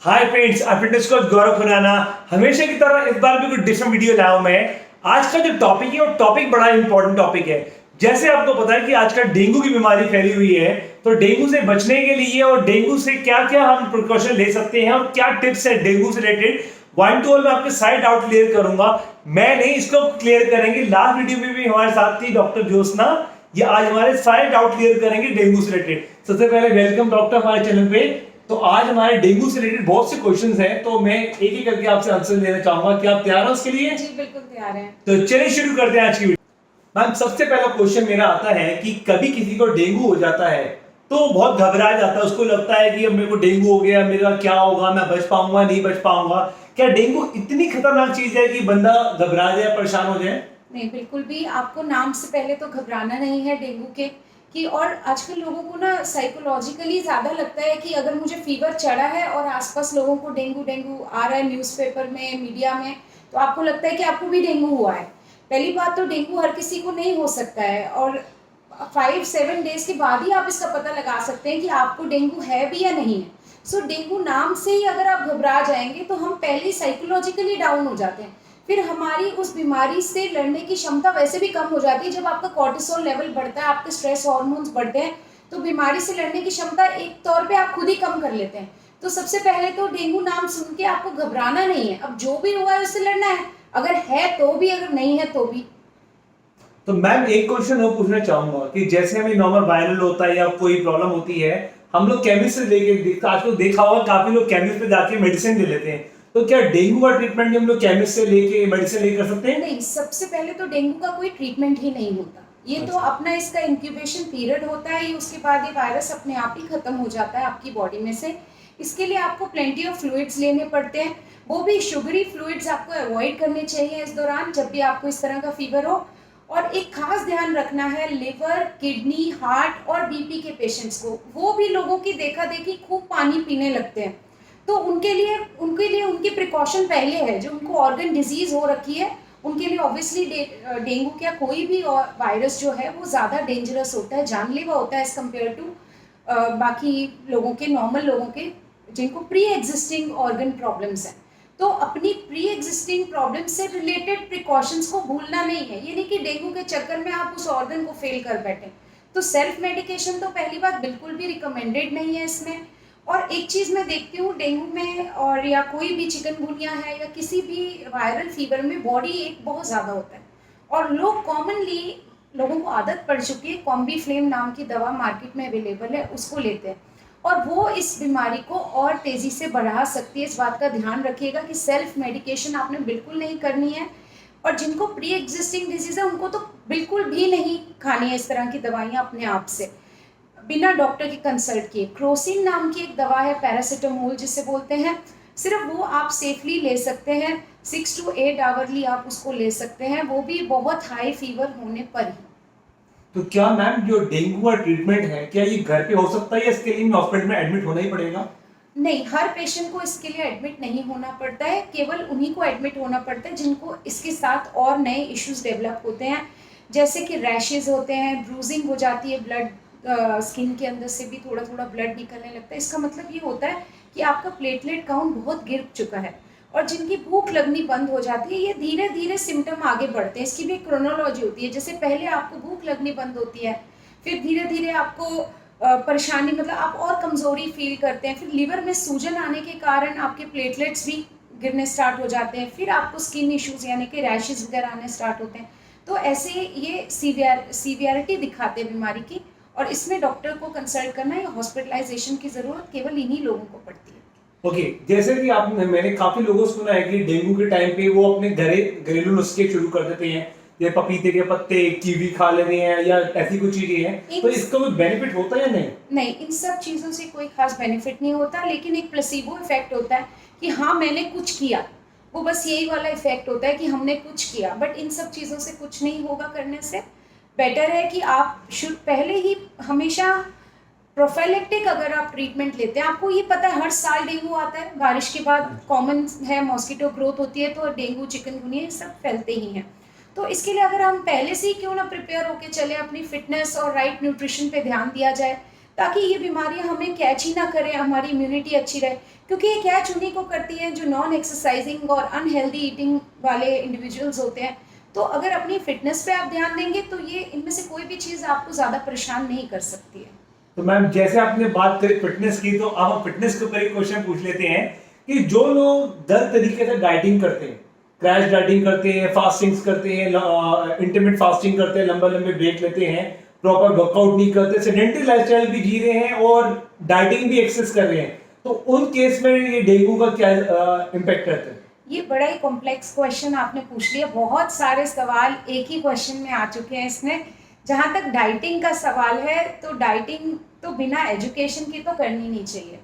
Hi friends, I fitness coach Gaurav Khurana. हमेशा की तरह इस बार भी कुछ डिफरेंट वीडियो लाया हूं मैं। आज का जो टॉपिक है वो टॉपिक बड़ा इंपॉर्टेंट टॉपिक है। जैसे आपको पता है कि आजकल डेंगू की बीमारी फैली हुई है, तो डेंगू से बचने के लिए और डेंगू से क्या क्या हम प्रिकॉशन ले सकते हैं और क्या टिप्स है डेंगू से रिलेटेड, वन टू ऑल मैं आपके सारे डाउट क्लियर करूंगा। मैं नहीं, इसको क्लियर करेंगे। लास्ट वीडियो में भी हमारे साथ थी डॉक्टर ज्योत्सना, ये आज हमारे सारे डाउट क्लियर करेंगे डेंगू से रिलेटेड। सबसे पहले वेलकम डॉक्टर हमारे चैनल पे। तो आज हमारे डेंगू से रिलेटेड बहुत से क्वेश्चंस हैं, तो मैं एक एक करके आपसे आंसर देना चाहूंगा। क्या आप तैयार हैं उसके लिए? जी बिल्कुल तैयार हैं। तो चलिए शुरू करते हैं आज की वीडियो। मैम, सबसे पहला क्वेश्चन मेरा आता है कि कभी किसी को डेंगू हो जाता है तो बहुत घबराया जाता है, उसको लगता है कि अब मेरे को डेंगू हो गया, मेरा क्या होगा, मैं बच पाऊंगा नहीं बच पाऊंगा। क्या डेंगू इतनी खतरनाक चीज है कि बंदा घबरा जाए, परेशान हो जाए? नहीं, बिल्कुल भी आपको नाम से पहले तो घबराना नहीं है डेंगू के कि। और आजकल लोगों को ना साइकोलॉजिकली ज़्यादा लगता है कि अगर मुझे फीवर चढ़ा है और आसपास लोगों को डेंगू डेंगू आ रहा है न्यूज़पेपर में, मीडिया में, तो आपको लगता है कि आपको भी डेंगू हुआ है। पहली बात तो डेंगू हर किसी को नहीं हो सकता है, और 5-7 डेज के बाद ही आप इसका पता लगा सकते हैं कि आपको डेंगू है भी या नहीं है। सो डेंगू नाम से ही अगर आप घबरा जाएंगे तो हम पहले ही साइकोलॉजिकली डाउन हो जाते हैं। फिर हमारी उस बीमारी से लड़ने की क्षमता वैसे भी कम हो जाती है। जब आपका कॉर्टिसोल लेवल बढ़ता है, आपके स्ट्रेस हार्मोन्स बढ़ते हैं, तो बीमारी से लड़ने की क्षमता एक तौर पे आप खुद ही कम कर लेते हैं। तो सबसे पहले तो डेंगू नाम सुन के आपको घबराना नहीं है। अब जो भी हुआ है उससे लड़ना है, अगर है तो भी, अगर नहीं है तो भी। तो मैम, एक क्वेश्चन और पूछना चाहूंगा कि जैसे हमें नॉर्मल वायरल होता है या कोई प्रॉब्लम होती है, हम लोग केमिस्ट से लेके आजकल देखा होगा काफी लोग केमिस्ट पे जाके मेडिसिन ले लेते हैं, तो क्या डेंगू का ट्रीटमेंट भी हम लोग केमिस्ट से लेके मेडिसिन लेकर सकते हैं? नहीं, सबसे पहले तो डेंगू का कोई ट्रीटमेंट ही नहीं होता। ये तो अपना इसका इंक्यूबेशन पीरियड होता है, ये उसके बाद ये वायरस अपने आप ही खत्म हो जाता है आपकी बॉडी में से। इसके लिए आपको प्लेंटी ऑफ फ्लूइड्स लेने पड़ते हैं, वो भी शुगरी फ्लूइड्स आपको अवॉइड करने चाहिए इस दौरान जब भी आपको इस तरह का फीवर हो। और एक खास ध्यान रखना है लिवर, किडनी, हार्ट और बीपी के पेशेंट्स को। वो भी लोगों की देखा देखी खूब पानी पीने लगते हैं, तो उनके लिए उनकी प्रिकॉशन पहले है। जो उनको ऑर्गन डिजीज हो रखी है उनके लिए ऑब्वियसली डेंगू क्या कोई भी वायरस जो है वो ज़्यादा डेंजरस होता है, जानलेवा होता है एज कम्पेयर टू बाकी लोगों के, नॉर्मल लोगों के जिनको प्री एग्जिस्टिंग ऑर्गन प्रॉब्लम्स हैं। तो अपनी प्री एग्जिस्टिंग प्रॉब्लम से रिलेटेड प्रिकॉशंस को भूलना नहीं है। ये नहीं कि डेंगू के चक्कर में आप उस ऑर्गन को फेल कर बैठे। तो सेल्फ मेडिकेशन तो पहली बात बिल्कुल भी रिकमेंडेड नहीं है इसमें। और एक चीज़ मैं देखती हूँ डेंगू में, और या कोई भी चिकनगुनिया है या किसी भी वायरल फीवर में, बॉडी एक बहुत ज़्यादा होता है। और लोग कॉमनली, लोगों को आदत पड़ चुकी है, कॉम्बी फ्लेम नाम की दवा मार्केट में अवेलेबल है, उसको लेते हैं, और वो इस बीमारी को और तेज़ी से बढ़ा सकती है। इस बात का ध्यान रखिएगा कि सेल्फ मेडिकेशन आपने बिल्कुल नहीं करनी है। और जिनको प्री एग्जिस्टिंग डिजीज़ है उनको तो बिल्कुल भी नहीं खानी है इस तरह की दवाइयाँ अपने आप से, बिना डॉक्टर की कंसल्ट किए। क्रोसिन नाम की एक दवा है, पैरासीटामोल जिसे बोलते हैं, सिर्फ वो आप सेफली ले सकते हैं। 6 to 8 आवरली आप उसको ले सकते हैं, वो भी बहुत हाई फीवर होने पर ही। तो क्या मैम, जो डेंगू का ट्रीटमेंट है क्या ये घर पे हो सकता है या इसके लिए हॉस्पिटल में एडमिट होना ही पड़ेगा? नहीं, हर पेशेंट को इसके लिए एडमिट नहीं होना पड़ता है, केवल उन्हीं को एडमिट होना पड़ता है जिनको इसके साथ और नए इश्यूज डेवलप होते हैं, जैसे कि रैशेज होते हैं, ब्रूजिंग हो जाती है, ब्लड स्किन के अंदर से भी थोड़ा थोड़ा ब्लड निकलने लगता है। इसका मतलब ये होता है कि आपका प्लेटलेट काउंट बहुत गिर चुका है। और जिनकी भूख लगनी बंद हो जाती है, ये धीरे धीरे सिम्टम आगे बढ़ते हैं। इसकी भी एक क्रोनोलॉजी होती है, जैसे पहले आपको भूख लगनी बंद होती है, फिर धीरे धीरे आपको परेशानी, मतलब आप और कमज़ोरी फील करते हैं, फिर लीवर में सूजन आने के कारण आपके प्लेटलेट्स भी गिरने स्टार्ट हो जाते हैं, फिर आपको स्किन इश्यूज़ यानी कि रैशेज वगैरह आने स्टार्ट होते हैं। तो ऐसे ये सीवियरिटी दिखाते हैं बीमारी की, और इसमें डॉक्टर को कंसल्ट करना या हॉस्पिटलाइजेशन की ज़रूरत केवल इन्हीं लोगों को पड़ती है। ओके, जैसे कि मैंने काफी लोगों से सुना है कि डेंगू के टाइम पे वो अपने घरेलू नुस्खे शुरू कर देते हैं, ये पपीते के पत्ते, कीवी खा लेते हैं या ऐसी कुछ चीजें हैं, तो इसका कोई बेनिफिट होता है या नहीं? नहीं, इन सब चीज़ों से कोई खास बेनिफिट नहीं होता, लेकिन एक प्लेसिबो इफेक्ट होता है कि हाँ मैंने कुछ किया, वो बस यही वाला इफेक्ट होता है कि हमने कुछ किया। बट इन सब चीज़ों से कुछ नहीं होगा करने से। बेटर है कि आप शुड पहले ही हमेशा प्रोफाइलेक्टिक अगर आप ट्रीटमेंट लेते हैं। आपको ये पता है हर साल डेंगू आता है, बारिश के बाद कॉमन है, मॉस्किटो ग्रोथ होती है, तो डेंगू, चिकनगुनिया ये सब फैलते ही हैं। तो इसके लिए अगर हम पहले से ही क्यों ना प्रिपेयर होके चले, अपनी फिटनेस और राइट न्यूट्रिशन पे ध्यान दिया जाए, ताकि ये बीमारियां हमें कैच ही ना करें, हमारी इम्यूनिटी अच्छी रहे। क्योंकि ये कैच उन्हीं को करती है जो नॉन एक्सरसाइजिंग और अनहेल्दी ईटिंग वाले इंडिविजुअल्स होते हैं। तो अगर अपनी फिटनेस पे आप ध्यान देंगे तो ये इनमें से कोई भी चीज़ आपको ज़्यादा परेशान नहीं कर सकती है। तो मैम जैसे आपने बात करी फिटनेस की, तो अब हम फिटनेस के ऊपर एक क्वेश्चन पूछ लेते हैं कि जो लोग गलत तरीके से डाइटिंग करते हैं, क्रैश डाइटिंग करते हैं, फास्टिंग्स करते हैं, इंटरमिटेंट फास्टिंग करते हैं, लंबे लंबे ब्रेक लेते हैं, प्रॉपर वर्कआउट नहीं करते, सेडेंटरी लाइफस्टाइल भी जी रहे हैं और डाइटिंग भी एक्सेस कर रहे हैं, तो उन केस में ये डेंगू का क्या इम्पैक्ट रहता है? ये बड़ा ही कॉम्प्लेक्स क्वेश्चन आपने पूछ लिया। बहुत सारे सवाल एक ही क्वेश्चन में आ चुके हैं इसमें। जहाँ तक डाइटिंग का सवाल है तो डाइटिंग तो बिना एजुकेशन की तो करनी नहीं चाहिए।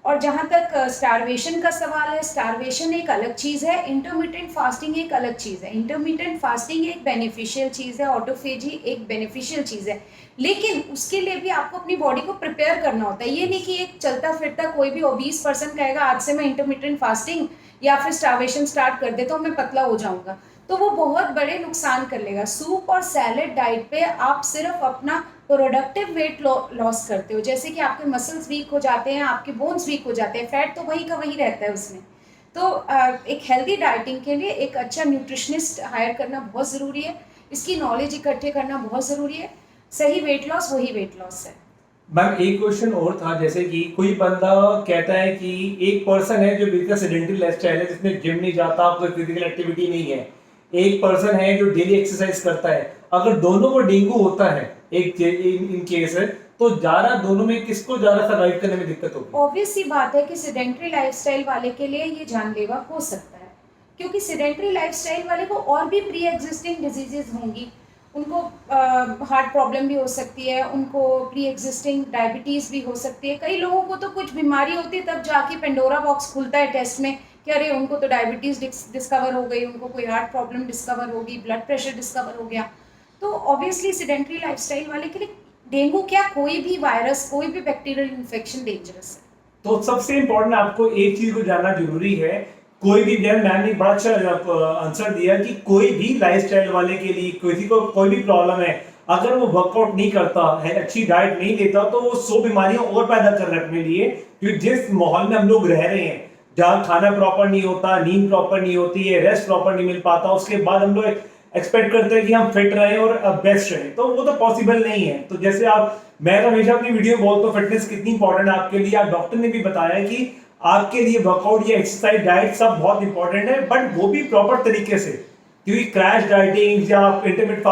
और जहाँ तक स्टारवेशन का सवाल है, स्टारवेशन एक अलग चीज़ है, इंटरमिटेंट फास्टिंग एक अलग चीज़ है। इंटरमिटेंट फास्टिंग एक बेनिफिशियल चीज़ है, ऑटोफेजी एक बेनिफिशियल चीज़ है, लेकिन उसके लिए भी आपको अपनी बॉडी को प्रिपेयर करना होता है। ये नहीं कि एक चलता फिरता कोई भी ओबीस पर्सन कहेगा आज से मैं इंटरमिटेंट फास्टिंग या फिर स्टारवेशन स्टार्ट कर देता हूँ, मैं पतला हो जाऊंगा, तो वो बहुत बड़े नुकसान कर लेगा। सूप और सैलेड डाइट पे आप सिर्फ अपना प्रोडक्टिव वेट लॉस करते हो, जैसे कि आपके मसल्स वीक हो जाते हैं, आपके बोन्स वीक हो जाते हैं, फैट तो वही का वही रहता है उसमें। तो एक हेल्दी डाइटिंग के लिए एक अच्छा न्यूट्रिशनिस्ट हायर करना बहुत ज़रूरी है, इसकी नॉलेज इकट्ठे करना बहुत ज़रूरी है। सही वेट लॉस वही वेट लॉस है। मैम एक क्वेश्चन और था, जैसे कि कोई बंदा कहता है कि एक पर्सन है जो बिल्कुल सेडेंटरी लाइफस्टाइल है, जिसमें जिम नहीं जाता, कोई फिजिकल एक्टिविटी नहीं है, एक पर्सन है जो डेली एक्सरसाइज करता है, अगर दोनों को डेंगू होता है एक इन केस है, तो ज्यादा दोनों में किसको ज्यादा सर्वाइव करने में दिक्कत होगी? ऑब्वियस सी बात है कि सेडेंटरी लाइफस्टाइल वाले के लिए ये जानलेवा हो सकता है, क्योंकि सेडेंटरी लाइफस्टाइल वाले को और भी प्री एग्जिस्टिंग डिजीजेज होंगी। उनको हार्ट प्रॉब्लम भी हो सकती है, उनको प्री एग्जिस्टिंग डायबिटीज़ भी हो सकती है। कई लोगों को तो कुछ बीमारी होती है तब जाके पेंडोरा बॉक्स खुलता है टेस्ट में कि अरे उनको तो डायबिटीज़ डिस्कवर हो गई, उनको कोई हार्ट प्रॉब्लम डिस्कवर होगी, ब्लड प्रेशर डिस्कवर हो गया। तो ऑब्वियसली सेडेंटरी लाइफस्टाइल वाले के लिए डेंगू क्या, कोई भी वायरस, कोई भी बैक्टीरियल इन्फेक्शन डेंजरस है। तो सबसे इम्पोर्टेंट आपको एक चीज को जानना जरूरी है, कोई भी मैम ने बड़ा अच्छा आंसर दिया कि कोई भी लाइफस्टाइल वाले के लिए, किसी को कोई भी प्रॉब्लम है, अगर वो वर्कआउट नहीं करता है, अच्छी डाइट नहीं लेता, तो वो 100 बीमारियां और पैदा कर रहे अपने लिए। क्योंकि जिस माहौल में हम लोग रह रहे हैं, जहाँ खाना प्रॉपर नहीं होता, नींद प्रॉपर नहीं होती है, रेस्ट प्रॉपर नहीं मिल पाता, उसके बाद हम लोग एक्सपेक्ट करते हैं कि हम फिट रहें और बेस्ट रहें, तो वो तो पॉसिबल नहीं है। तो जैसे मैं तो हमेशा अपनी वीडियो में बोलता हूँ फिटनेस कितनी इंपॉर्टेंट है आपके लिए। आप डॉक्टर ने भी बताया कि आपके लिए वर्कआउट या एक्सरसाइज डाइट सब बहुत इंपॉर्टेंट है, बट वो भी प्रॉपर तरीके से। क्योंकि क्रैश डाइटिंग या इंटरमिटेंट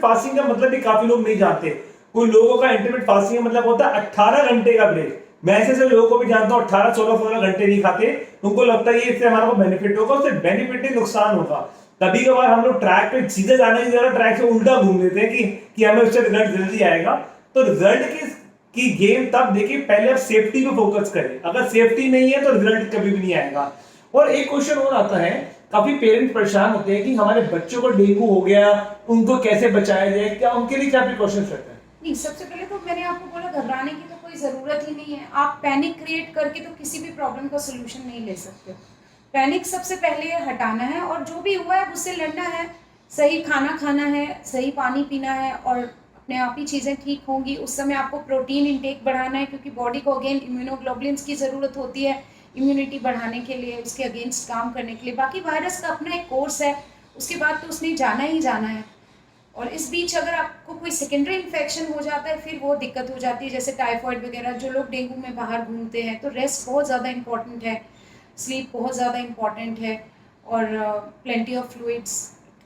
फास्टिंग का मतलब भी काफी लोग नहीं जानते। कुछ लोगों का इंटरमिटेंट फास्टिंग का मतलब होता है 18 घंटे का ब्रेक। मैं ऐसे लोगों को भी जानता हूँ 18-16 घंटे नहीं खाते, उनको लगता है ये इससे हमारा बेनिफिट होगा, उससे बेनिफिट नहीं नुकसान होगा। कभी कभार हम लोग ट्रैक पे सीधे जाने की जगह ट्रैक से उल्टा घूम लेते हैं कि हमें उससे रिजल्ट जल्दी आएगा। तो रिजल्ट की गेम तब देखिए, पहले आप सेफ्टी पे फोकस करें, अगर सेफ्टी नहीं है तो रिजल्ट कभी भी नहीं आएगा। और एक क्वेश्चन और आता है, काफी पेरेंट्स परेशान होते हैं कि हमारे बच्चों को डेंगू हो गया, उनको कैसे बचाया जाए, क्या उनके लिए क्या प्रिकॉशंस रहते हैं? नहीं, सबसे पहले तो मैंने आपको बोला घबराने की तो कोई ज़रूरत ही नहीं है। आप पैनिक क्रिएट करके तो किसी भी प्रॉब्लम का सोल्यूशन नहीं ले सकते। पैनिक सबसे पहले हटाना है और जो भी हुआ है उससे लड़ना है। सही खाना खाना है, सही पानी पीना है और अपने आप ही चीज़ें ठीक होंगी। उस समय आपको प्रोटीन इंटेक बढ़ाना है, क्योंकि बॉडी को अगेन इम्यूनोग्लोबुलिन्स की ज़रूरत होती है इम्यूनिटी बढ़ाने के लिए, उसके अगेंस्ट काम करने के लिए। बाकी वायरस का अपना एक कोर्स है, उसके बाद तो उसने जाना ही जाना है। और इस बीच अगर आपको कोई सेकेंडरी इन्फेक्शन हो जाता है फिर वो दिक्कत हो जाती है, जैसे टाइफॉइड वगैरह। जो लोग डेंगू में बाहर घूमते हैं, तो रेस्ट बहुत ज़्यादा इंपॉर्टेंट है, स्लीप बहुत ज़्यादा इंपॉर्टेंट है, और plenty of fluids,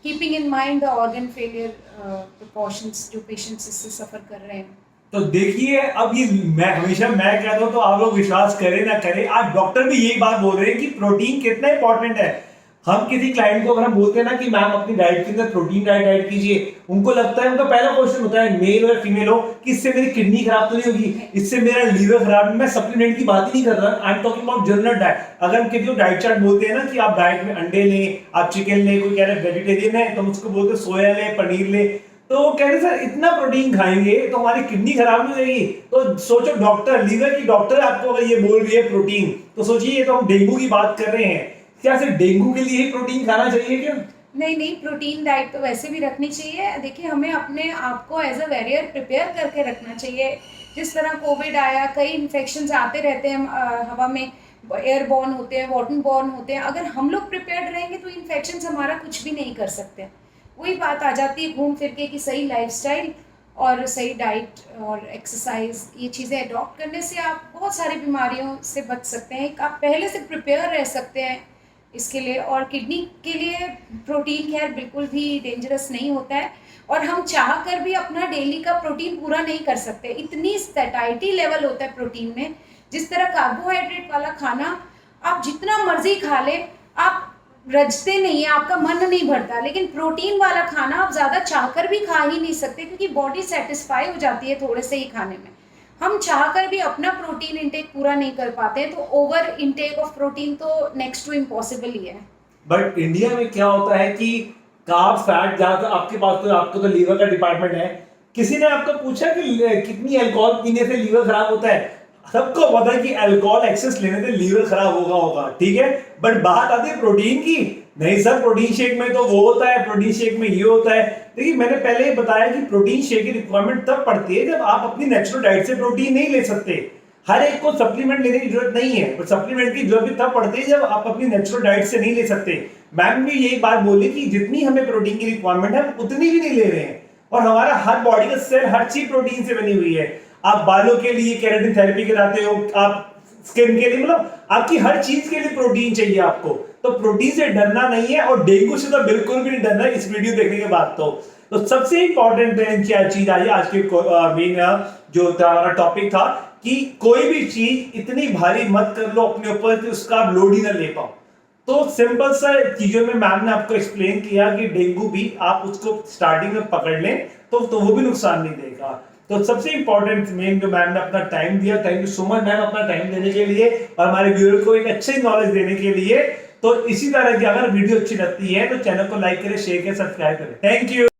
keeping in mind the organ failure precautions जो पेशेंट्स इससे सफ़र कर रहे हैं। तो देखिए, अब ये मैं कहता हूं तो आप लोग विश्वास करें ना करें, आज डॉक्टर भी यही बात बोल रहे हैं कि प्रोटीन कितना इंपॉर्टेंट है। हम किसी क्लाइंट को अगर हम बोलते हैं ना कि मैम अपनी डाइट के अंदर प्रोटीन डाइट ऐड कीजिए, उनको लगता है, उनका पहला क्वेश्चन होता है, मेल हो या फीमेल हो, कि इससे मेरी किडनी खराब तो नहीं होगी, इससे मेरा लीवर खराब। मैं सप्लीमेंट की बात ही नहीं कर रहा, I am talking about general diet. अगर हम किसी को डाइट चार्ट बोलते हैं ना कि आप डाइट में अंडे लें, आप चिकन लें, कोई कह रहे हैं वेजिटेरियन है तो हम उसको बोलते हैं सोया लें, पनीर लें, तो वो कहते सर इतना प्रोटीन खाएंगे तो हमारी किडनी खराब नहीं होगी। तो सोचो, डॉक्टर, लीवर की डॉक्टर आपको अगर ये बोल रही है प्रोटीन, तो सोचिए ये तो हम डेंगू की बात कर रहे हैं, क्या सिर्फ डेंगू के लिए ही प्रोटीन खाना चाहिए क्या? नहीं नहीं, प्रोटीन डाइट तो वैसे भी रखनी चाहिए। देखिए, हमें अपने आप को एज अ वॉरियर प्रिपेयर करके रखना चाहिए। जिस तरह कोविड आया, कई इन्फेक्शंस आते रहते हैं हवा में, एयरबॉर्न होते हैं, वाटरबॉर्न होते हैं। अगर हम लोग प्रिपेयर्ड रहेंगे तो इन्फेक्शंस हमारा कुछ भी नहीं कर सकते। वही बात आ जाती है घूम फिर के कि सही लाइफस्टाइल और सही डाइट और एक्सरसाइज, ये चीज़ें अडॉप्ट करने से आप बहुत सारी बीमारियों से बच सकते हैं। आप पहले से प्रिपेयर रह सकते हैं इसके लिए। और किडनी के लिए प्रोटीन खैर बिल्कुल भी डेंजरस नहीं होता है, और हम चाह कर भी अपना डेली का प्रोटीन पूरा नहीं कर सकते। इतनी सैटिस्फैक्ट्री लेवल होता है प्रोटीन में। जिस तरह कार्बोहाइड्रेट वाला खाना आप जितना मर्जी खा ले, आप रजते नहीं है, आपका मन नहीं भरता। लेकिन प्रोटीन वाला खाना आप ज़्यादा चाहकर भी खा ही नहीं सकते, क्योंकि बॉडी सेटिस्फाई हो जाती है थोड़े से ही खाने में। हम चाहकर भी अपना प्रोटीन इंटेक पूरा नहीं कर पाते हैं, तो ओवर इंटेक ऑफ प्रोटीन तो नेक्स्ट टू इम्पॉसिबल ही है। बट इंडिया में क्या होता है कि कार्ब फैट ज्यादा आपके पास, तो आपको तो लीवर का डिपार्टमेंट है, किसी ने आपको पूछा कि कितनी अल्कोहल पीने से लीवर खराब होता है? सबको पता है कि अल्कोहल एक्सेस लेने से लीवर खराब होगा, ठीक है। बट बात आती है प्रोटीन की, नहीं सर प्रोटीन शेक में तो वो होता है, प्रोटीन शेक में ये होता है। देखिए मैंने पहले ही बताया कि प्रोटीन शेक की रिक्वायरमेंट तब पड़ती है जब आप अपनी नेचुरल डाइट से प्रोटीन नहीं ले सकते। हर एक को सप्लीमेंट लेने की जरूरत नहीं है, पर सप्लीमेंट की जरूरत भी तब पड़ती है जब आप अपनी नेचुरल डाइट से नहीं ले सकते। मैम भी यही बात बोली कि जितनी हमें प्रोटीन की रिक्वायरमेंट है उतनी भी नहीं ले रहे हैं, और हमारा हर बॉडी का सेल हर चीज प्रोटीन से बनी हुई है। आप बालों के लिए केराटिन थेरेपी कराते हो, आप स्किन के लिए, मतलब आपकी हर चीज के लिए प्रोटीन चाहिए आपको। तो प्रोटीन से डरना नहीं है, और डेंगू से तो बिल्कुल भी नहीं डरना है इस वीडियो देखने के बाद। तो सबसे इंपॉर्टेंट क्या चीज आई आज के मेन जो हमारा टॉपिक था कि कोई भी चीज इतनी भारी मत कर लो अपने ऊपर कि उसका आप लोड ही ना ले पाओ। तो सिंपल सा चीजों में मैम ने आपको एक्सप्लेन किया कि डेंगू भी आप उसको स्टार्टिंग में पकड़ लें तो वो भी नुकसान नहीं देगा। तो सबसे इंपॉर्टेंट मेन जो मैम ने अपना टाइम दिया, thank you so much ma'am अपना टाइम देने के लिए और हमारे व्यूअर को एक अच्छी नॉलेज देने के लिए। तो इसी तरह की अगर वीडियो अच्छी लगती है तो चैनल को लाइक करें, शेयर करें, सब्सक्राइब करें। Thank you.